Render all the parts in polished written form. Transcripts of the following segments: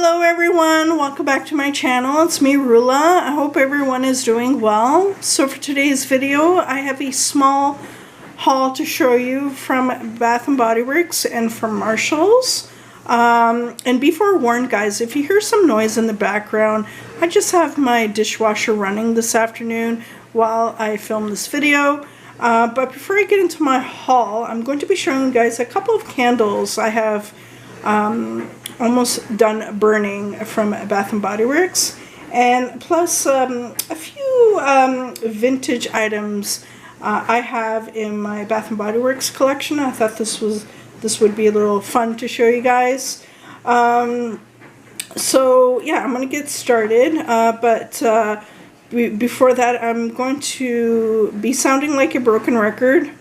Hello everyone, welcome back to my channel. It's me, Rula. I hope everyone is doing well. So for today's video, I have a small haul to show you from Bath & Body Works and from Marshalls. And be forewarned guys, if you hear some noise in the background, I just have my dishwasher running this afternoon while I film this video. But before I get into my haul, I'm going to be showing you guys a couple of candles I have almost done burning from Bath & Body Works, and plus a few vintage items I have in my Bath & Body Works collection. I thought this would be a little fun to show you guys. So yeah, I'm gonna get started, but before that I'm going to be sounding like a broken record.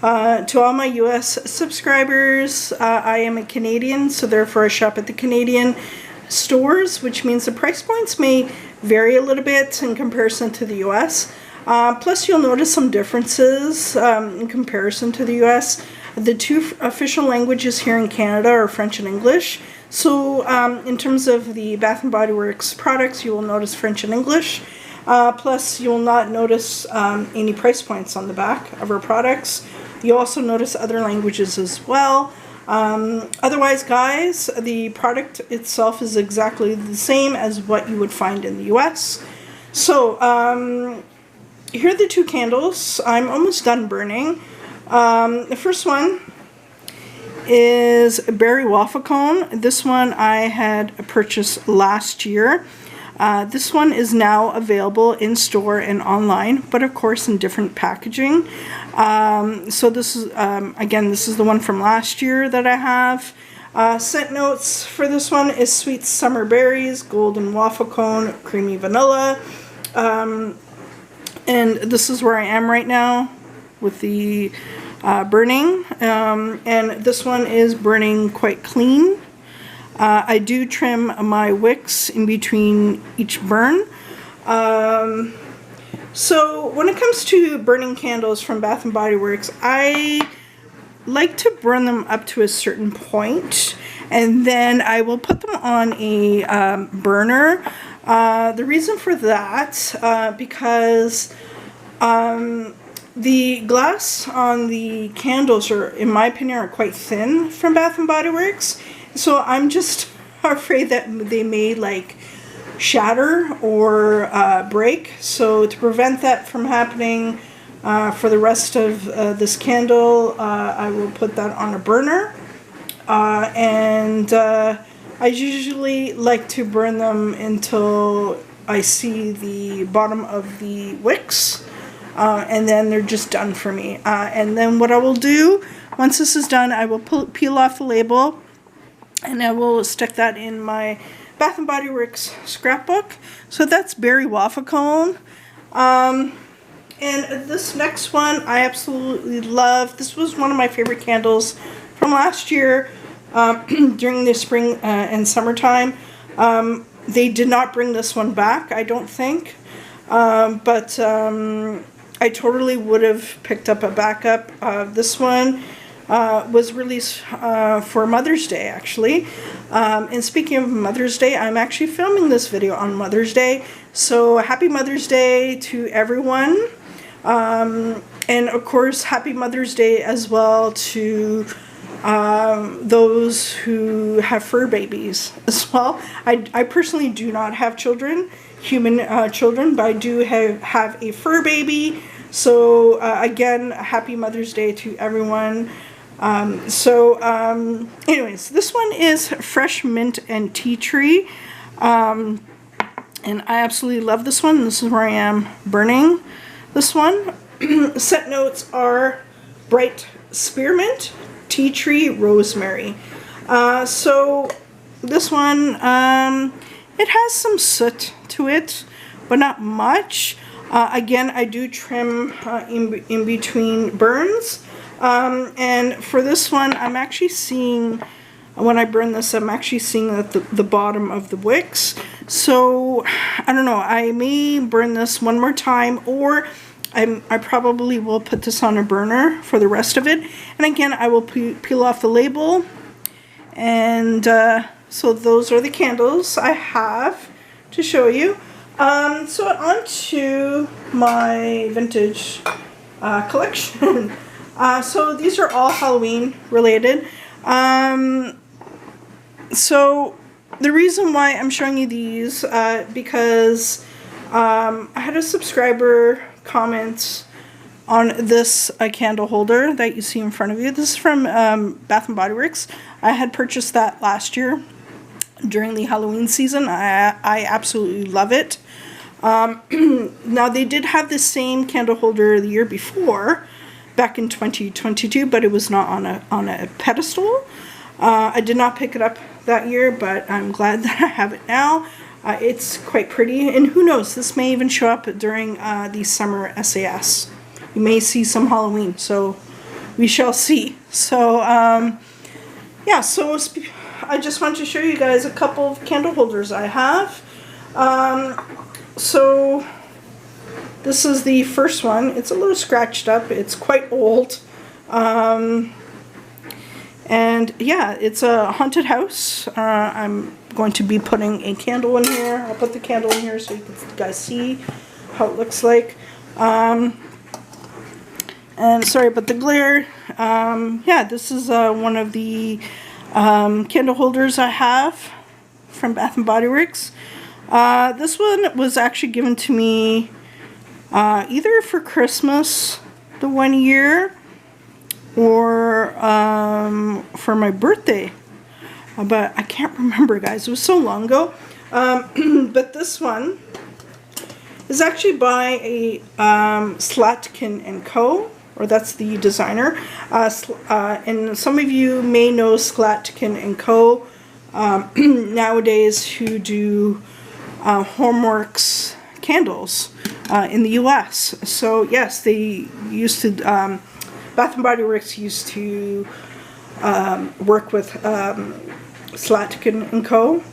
To all my US subscribers, I am a Canadian, so therefore I shop at the Canadian stores, which means the price points may vary a little bit in comparison to the US. Plus you'll notice some differences in comparison to the US. The two official languages here in Canada are French and English. So in terms of the Bath & Body Works products, you will notice French and English. Plus you will not notice any price points on the back of our products. You'll also notice other languages as well. Otherwise, guys, the product itself is exactly the same as what you would find in the US. So, here are the two candles. I'm almost done burning. The first one is Berry Waffle Cone. This one I had purchased last year. This one is now available in store and online, but of course in different packaging. So this is, again, this is the one from last year that I have. Scent notes for this one is Sweet Summer Berries, Golden Waffle Cone, Creamy Vanilla. And this is where I am right now with the burning. And this one is burning quite clean. I do trim my wicks in between each burn. So when it comes to burning candles from Bath & Body Works, I like to burn them up to a certain point, and then I will put them on a burner. The reason for that, because the glass on the candles are, in my opinion, are quite thin from Bath & Body Works. So I'm just afraid that they may like shatter or break. So to prevent that from happening for the rest of this candle, I will put that on a burner. And I usually like to burn them until I see the bottom of the wicks. And then they're just done for me. And then what I will do, once this is done, I will peel off the label, and I will stick that in my Bath & Body Works scrapbook. So that's Berry Waffle Cone. And this next one I absolutely love. This was one of my favorite candles from last year during the spring and summertime. They did not bring this one back, I don't think. But I totally would have picked up a backup. This one was released for Mother's Day, actually. And speaking of Mother's Day, I'm actually filming this video on Mother's Day. So happy Mother's Day to everyone. And of course, happy Mother's Day as well to those who have fur babies as well. I personally do not have children, human children, but I do have a fur baby. So again, happy Mother's Day to everyone. Anyways, this one is Fresh Mint and Tea Tree. And I absolutely love this one. This is where I am burning this one. Scent notes are Bright Spearmint, Tea Tree, Rosemary. So this one, it has some soot to it, but not much. Again, I do trim in between burns. And for this one, I'm actually seeing, when I burn this, I'm actually seeing that the bottom of the wicks. So, I don't know, I may burn this one more time, or I probably will put this on a burner for the rest of it. And again, I will peel off the label and So those are the candles I have to show you. So on to my vintage collection. So these are all Halloween related. So the reason why I'm showing you these, because I had a subscriber comment on this candle holder that you see in front of you. This is from Bath and Body Works. I had purchased that last year during the Halloween season. I absolutely love it. Now they did have the same candle holder the year before, back in 2022, but it was not on a pedestal. I did not pick it up that year, but I'm glad that I have it now. It's quite pretty, and who knows, this may even show up during the summer SAS. You may see some Halloween, so we shall see. So yeah, so I just want to show you guys a couple of candle holders I have. So this is the first one. It's a little scratched up. It's quite old. And yeah, it's a haunted house. I'm going to be putting a candle in here. I'll put the candle in here so you guys see how it looks like. And sorry about the glare. Yeah, this is one of the candle holders I have from Bath and Body Works. This one was actually given to me either for Christmas the one year or for my birthday. But I can't remember, guys. It was so long ago. But this one is actually by a Slatkin & Co. Or that's the designer. And some of you may know Slatkin & Co. Nowadays, who do Homeworks candles in the US. So yes, they used to, Bath & Body Works used to work with Slatkin & Co.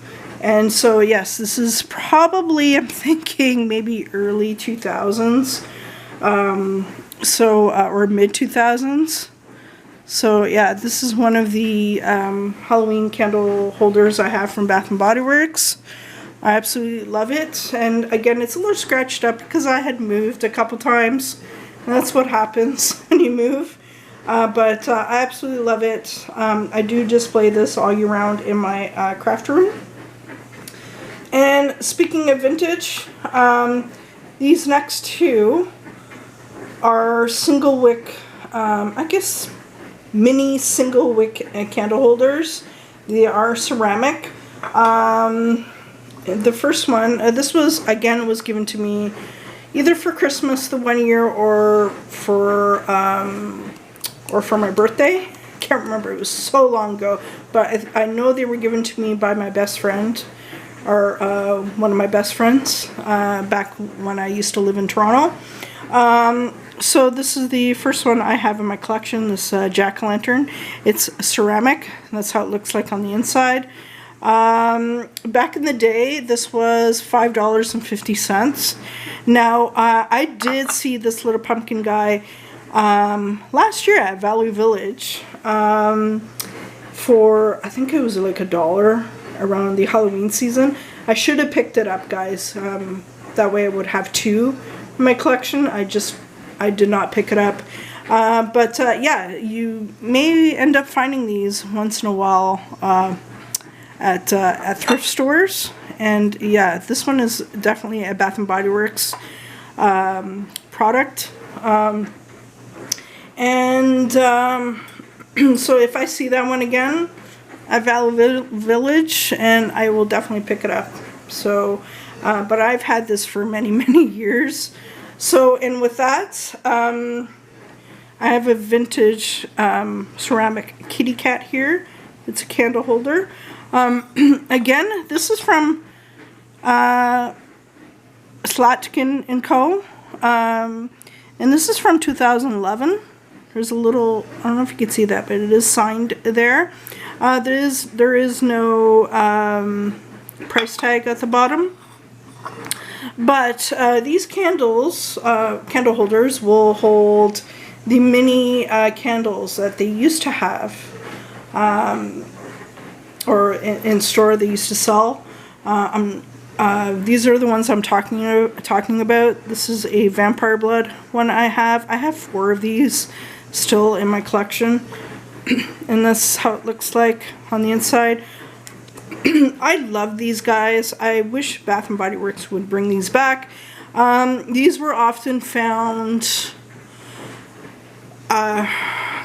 And so yes, this is probably, I'm thinking maybe early 2000s. Or mid 2000s. So yeah, this is one of the Halloween candle holders I have from Bath and Body Works. I absolutely love it. And again, it's a little scratched up because I had moved a couple times. And that's what happens when you move. But I absolutely love it. I do display this all year round in my craft room. And speaking of vintage, these next two are single wick, I guess mini single wick candle holders. They are ceramic. The first one, this was given to me either for Christmas the one year or for my birthday. Can't remember, it was so long ago, but I know they were given to me by my best friend, or one of my best friends back when I used to live in Toronto. So this is the first one I have in my collection, this jack-o'-lantern. It's ceramic, that's how it looks like on the inside. Back in the day, this was $5.50. Now, I did see this little pumpkin guy last year at Value Village for, I think it was like $1 around the Halloween season. I should have picked it up, guys. That way I would have two in my collection. I did not pick it up. But yeah, you may end up finding these once in a while at thrift stores. And yeah, this one is definitely a Bath and Body Works product. So if I see that one again at Value Village, and I will definitely pick it up. So, but I've had this for many, many years. So, and with that, I have a vintage ceramic kitty cat here. It's a candle holder. Again, this is from Slatkin & Co. And this is from 2011. There's a little, I don't know if you can see that, but it is signed there. There is no price tag at the bottom. But these candles, candle holders, will hold the mini candles that they used to have or in store they used to sell. These are the ones I'm talking about. This is a Vampire Blood one I have. I have 4 of these still in my collection. And this is how it looks like on the inside. I love these guys. I wish Bath & Body Works would bring these back. These were often found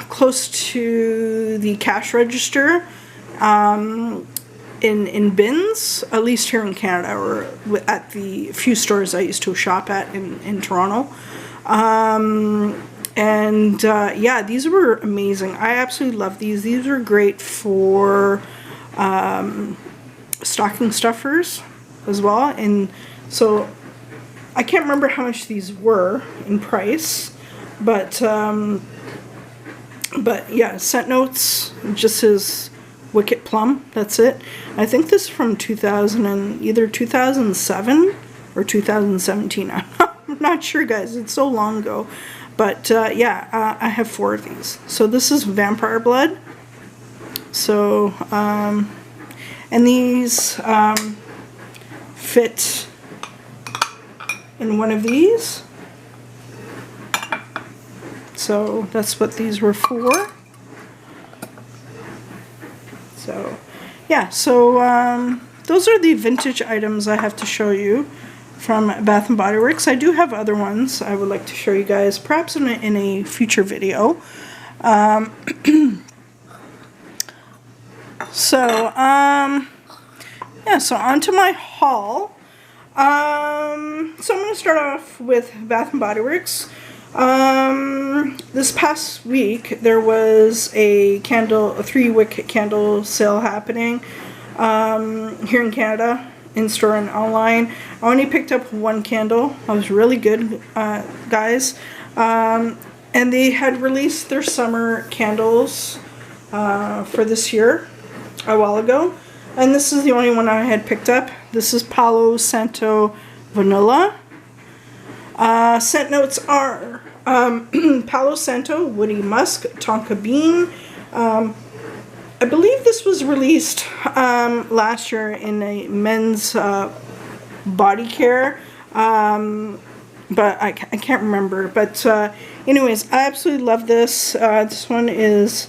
close to the cash register in bins, at least here in Canada, or at the few stores I used to shop at in Toronto. Yeah, these were amazing. I absolutely love these. These are great for stocking stuffers as well. And so I can't remember how much these were in price, but yeah, Scent Notes just says Wicked Plum. That's it. I think this is from either 2007 or 2017. I'm not sure, guys. It's so long ago. But yeah, I have 4 of these. So this is Vampire Blood. So, and these fit in one of these. So that's what these were for. So, yeah, so those are the vintage items I have to show you from Bath & Body Works. I do have other ones I would like to show you guys, perhaps in a future video. Yeah, so on to my haul. So I'm going to start off with Bath & Body Works. This past week there was a 3-wick candle sale happening here in Canada, in store and online. I only picked up 1 candle. It was really good, guys. And they had released their summer candles for this year a while ago, and this is the only one I had picked up. This is Palo Santo Vanilla. Scent notes are Palo Santo, Woody Musk, Tonka Bean. I believe this was released last year in a men's body care, but I can't remember. But anyways, I absolutely love this. This one is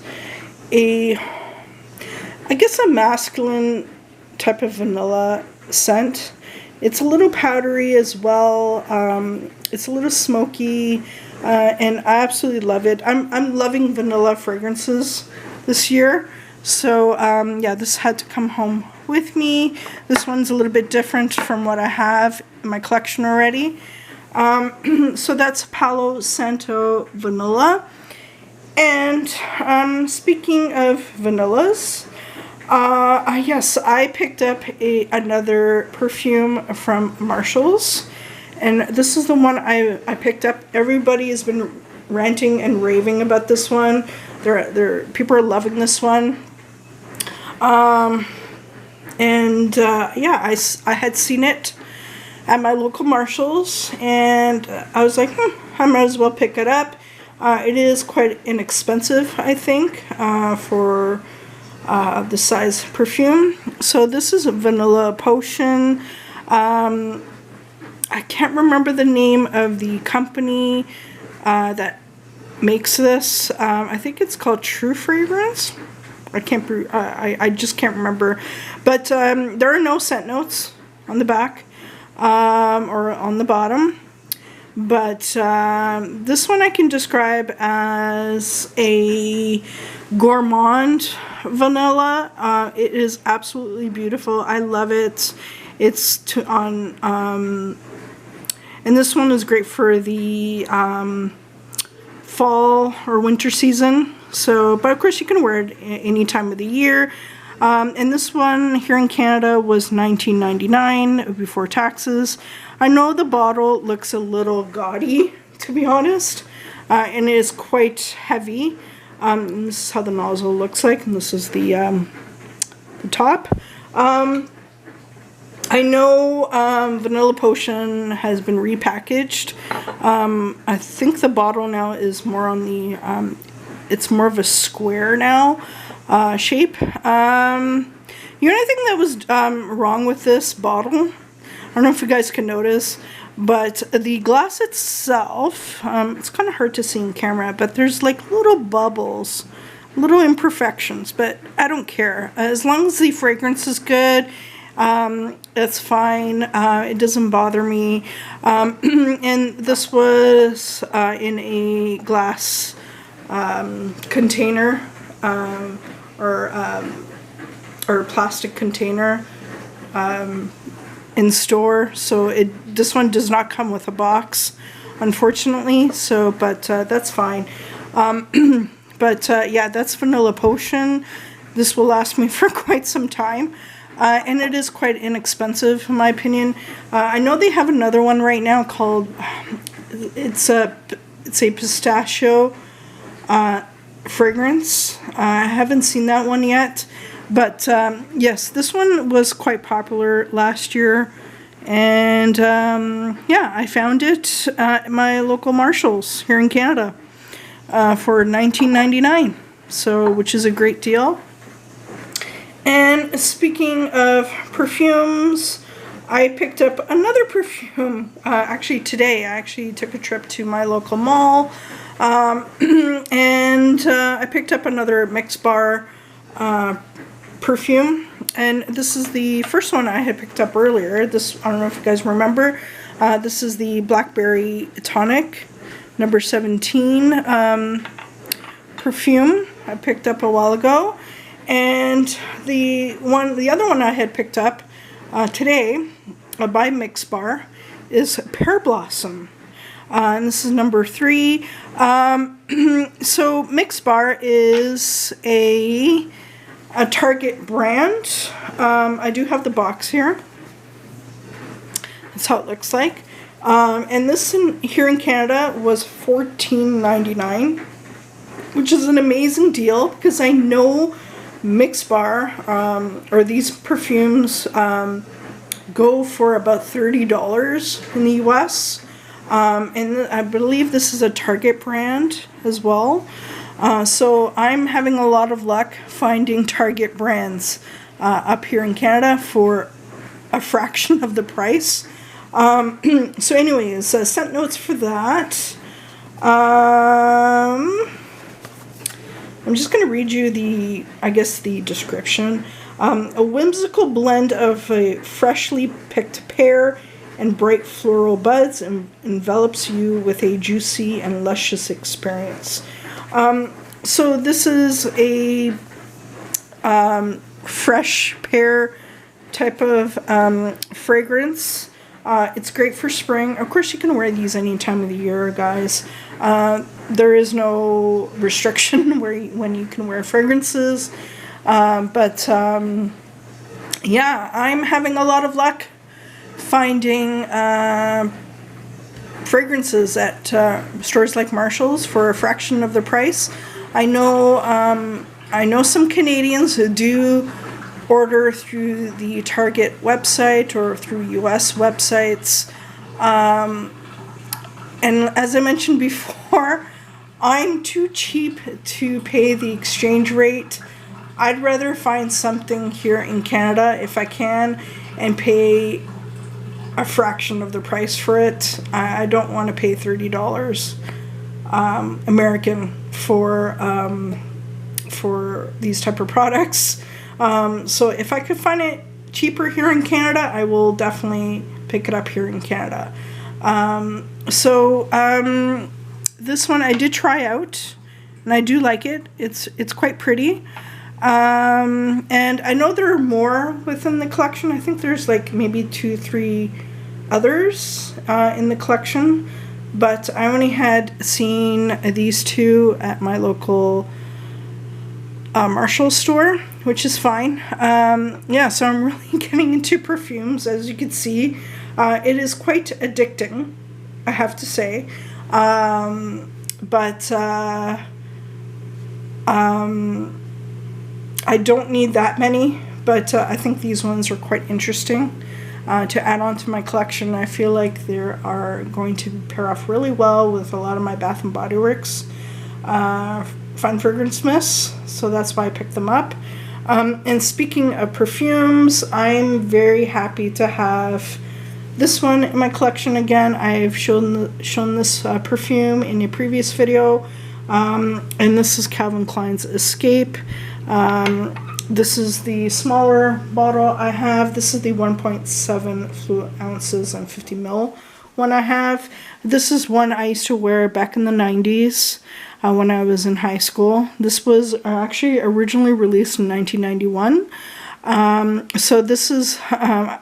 I guess a masculine type of vanilla scent. It's a little powdery as well. It's a little smoky, and I absolutely love it. I'm loving vanilla fragrances this year. So yeah, this had to come home with me. This one's a little bit different from what I have in my collection already. So that's Palo Santo Vanilla. And speaking of vanillas, yes, I picked up another perfume from Marshalls. And this is the one I picked up. Everybody has been ranting and raving about this one. People are loving this one. Yeah, I had seen it at my local Marshalls, and I was like, I might as well pick it up. It is quite inexpensive, I think, for the size perfume. So this is a Vanilla Potion. I can't remember the name of the company that makes this. I think it's called True Fragrance. I just can't remember. But there are no scent notes on the back or on the bottom. But this one I can describe as a gourmand vanilla. It is absolutely beautiful. I love it. It's and this one is great for the fall or winter season. So, but of course you can wear it any time of the year. And this one here in Canada was $19.99 before taxes. I know the bottle looks a little gaudy, to be honest, and it is quite heavy. This is how the nozzle looks like, and this is the top. I know Vanilla Potion has been repackaged. I think the bottle now is more on the, it's more of a square now shape. The only thing that was wrong with this bottle, I don't know if you guys can notice, but the glass itself, it's kind of hard to see in camera, but there's like little bubbles, little imperfections, but I don't care. As long as the fragrance is good, it's fine. It doesn't bother me. And this was in a glass container, or plastic container in store. So this one does not come with a box, unfortunately. So, but that's fine. But yeah, that's Vanilla Potion. This will last me for quite some time. And it is quite inexpensive, in my opinion. I know they have another one right now called, it's a pistachio fragrance. I haven't seen that one yet. But yes, this one was quite popular last year. And yeah, I found it at my local Marshalls here in Canada for $19.99. So, which is a great deal. And speaking of perfumes, I picked up another perfume. Actually, today I actually took a trip to my local mall, and I picked up another Mixbar perfume. And this is the first one I had picked up earlier. This, I don't know if you guys remember. This is the Blackberry Tonic number 17 perfume I picked up a while ago. And the other one I had picked up today by Mixbar is Pear Blossom. And this is number 3. So Mixbar is a Target brand. I do have the box here. That's how it looks like. And this here in Canada was $14.99, which is an amazing deal because I know Mixbar, or these perfumes, go for about $30 in the US. And I believe this is a Target brand as well. So I'm having a lot of luck finding Target brands up here in Canada for a fraction of the price. So anyways, scent notes for that. I'm just going to read you the description. A whimsical blend of a freshly picked pear and bright floral buds envelops you with a juicy and luscious experience. So this is a fresh pear type of fragrance. It's great for spring. Of course, you can wear these any time of the year, guys. There is no restriction when you can wear fragrances. Yeah, I'm having a lot of luck finding fragrances at stores like Marshalls for a fraction of the price. I know some Canadians who do order through the Target website or through US websites. And as I mentioned before, I'm too cheap to pay the exchange rate. I'd rather find something here in Canada if I can and pay a fraction of the price for it. I don't want to pay $30 American for these type of products. So if I could find it cheaper here in Canada, I will definitely pick it up here in Canada. This one I did try out, and I do like it. It's quite pretty. And I know there are more within the collection. I think there's like maybe 2-3 others in the collection, but I only had seen these 2 at my local Marshall store, which is fine. Yeah, so I'm really getting into perfumes, as you can see. It is quite addicting, I have to say. I don't need that many, but I think these ones are quite interesting to add on to my collection. I feel like they are going to pair off really well with a lot of my Bath & Body Works Fun Fragrance Mists, so that's why I picked them up. And speaking of perfumes, I'm very happy to have this one in my collection again. I've shown this perfume in a previous video, and this is Calvin Klein's Escape. This is the smaller bottle I have. This is the 1.7 fluid ounces and 50 ml one I have. This is one I used to wear back in the 90s when I was in high school. This was actually originally released in 1991. So this is a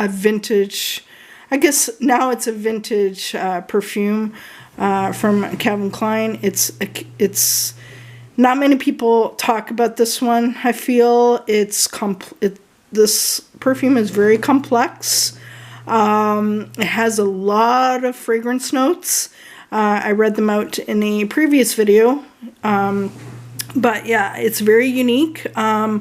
vintage, I guess now it's a vintage perfume from Calvin Klein. It's not many people talk about this one. I feel this perfume is very complex. It has a lot of fragrance notes. I read them out in a previous video. But yeah, it's very unique. I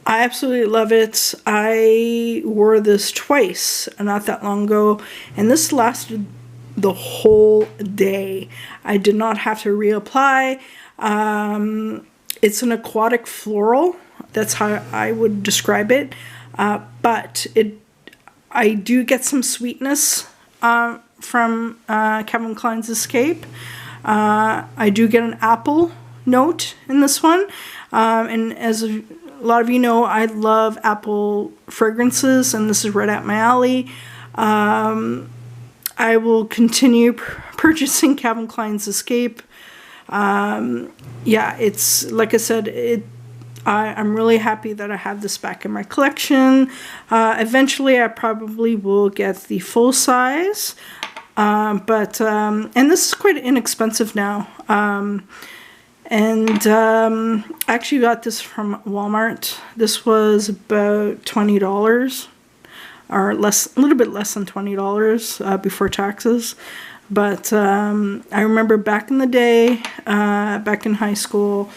absolutely love it. I wore this twice not that long ago, and this lasted the whole day. I did not have to reapply. It's an aquatic floral. That's how I would describe it. But I do get some sweetness from Calvin Klein's Escape. I do get an apple note in this one. And as a lot of you know, I love apple fragrances, and this is right up my alley. I will continue purchasing Calvin Klein's Escape. Yeah, it's like I said, I'm really happy that I have this back in my collection. Eventually I probably will get the full size, and this is quite inexpensive now. I actually got this from Walmart. This was about $20 or less, a little bit less than $20 before taxes. But I remember back in the day, back in high school,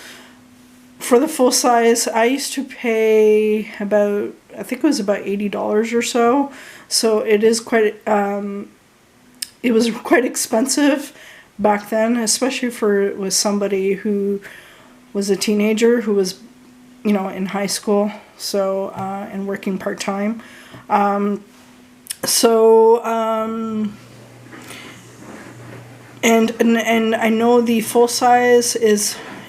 for the full size, I used to pay about, I think it was about $80 or so. So it is quite, it was quite expensive back then, especially with somebody who was a teenager who was, you know, in high school, so and working part-time. And I know the full size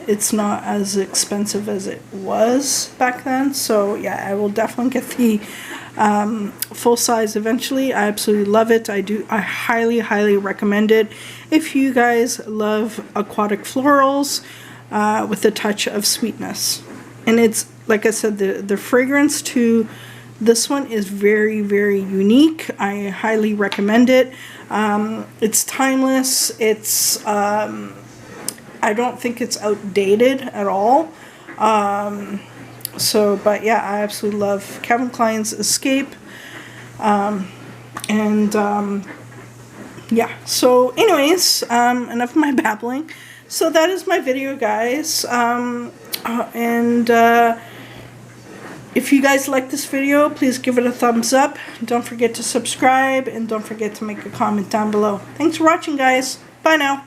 it's not as expensive as it was back then. So yeah, I will definitely get the full size eventually. I absolutely love it. I highly recommend it if you guys love aquatic florals with a touch of sweetness. And it's, like I said, the fragrance to this one is very, very unique. I highly recommend it. It's timeless. It's I don't think it's outdated at all. But yeah, I absolutely love Calvin Klein's Escape. Yeah, so anyways, enough of my babbling. So that is my video, guys. If you guys like this video, please give it a thumbs up. Don't forget to subscribe, and don't forget to make a comment down below. Thanks for watching, guys. Bye now.